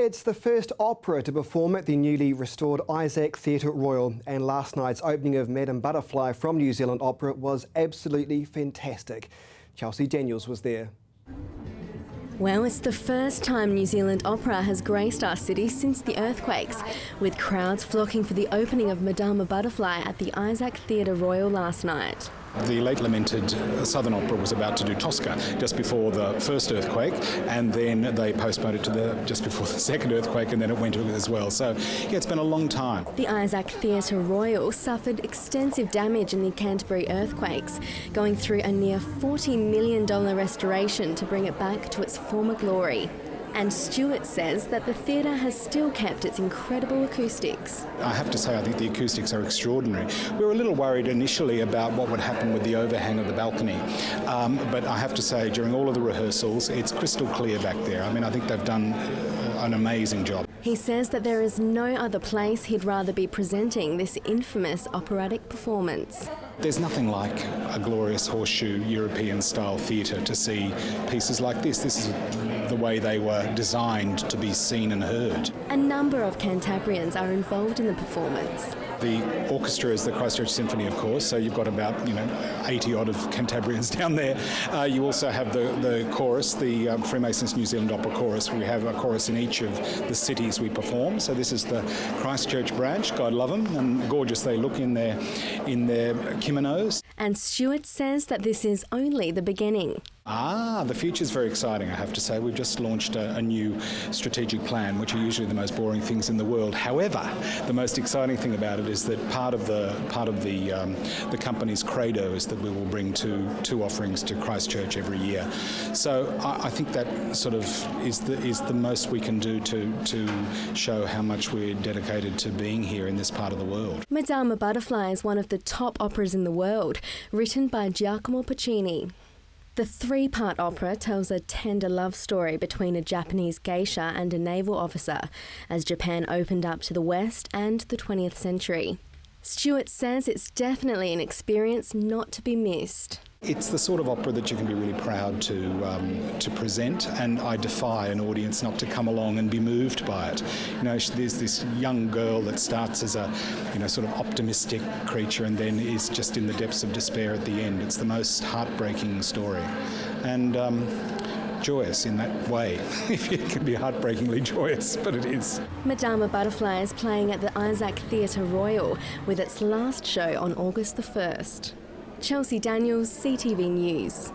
It's the first opera to perform at the newly restored Isaac Theatre Royal, and last night's opening of Madame Butterfly from New Zealand Opera was absolutely fantastic. Chelsea Daniels was there. Well, it's the first time New Zealand Opera has graced our city since the earthquakes, with crowds flocking for the opening of Madame Butterfly at the Isaac Theatre Royal last night. The late lamented Southern Opera was about to do Tosca just before the first earthquake, and then they postponed it to just before the second earthquake, and then it went as well. So, yeah, it's been a long time. The Isaac Theatre Royal suffered extensive damage in the Canterbury earthquakes, going through a near $40 million restoration to bring it back to its former glory. And Stewart says that the theatre has still kept its incredible acoustics. I have to say, I think the acoustics are extraordinary. We were a little worried initially about what would happen with the overhang of the balcony, but I have to say, during all of the rehearsals, it's crystal clear back there. I mean, I think they've done an amazing job. He says that there is no other place he'd rather be presenting this infamous operatic performance. There's nothing like a glorious horseshoe European-style theatre to see pieces like this. This is the way they were designed to be seen and heard. A number of Cantabrians are involved in the performance. The orchestra is the Christchurch Symphony, of course, so you've got about 80-odd of Cantabrians down there. You also have the chorus, the Freemasons New Zealand Opera Chorus. We have a chorus in each of the cities we perform. So this is the Christchurch branch, God love them, and gorgeous they look in their kimonos. And Stewart says that this is only the beginning. The future's very exciting, I have to say. We've just launched a new strategic plan, which are usually the most boring things in the world. However, the most exciting thing about it is that part of the company's credo is that we will bring two offerings to Christchurch every year. So I think that sort of is the most we can do to show how much we're dedicated to being here in this part of the world. Madame Butterfly is one of the top operas in the world, written by Giacomo Puccini. The three-part opera tells a tender love story between a Japanese geisha and a naval officer as Japan opened up to the West and the 20th century. Stewart says it's definitely an experience not to be missed. It's the sort of opera that you can be really proud to present, and I defy an audience not to come along and be moved by it. There's this young girl that starts as a sort of optimistic creature and then is just in the depths of despair at the end. It's the most heartbreaking story, and joyous in that way, if it can be heartbreakingly joyous, but it is. Madame Butterfly is playing at the Isaac Theatre Royal with its last show on August the 1st. Chelsea Daniels, CTV News.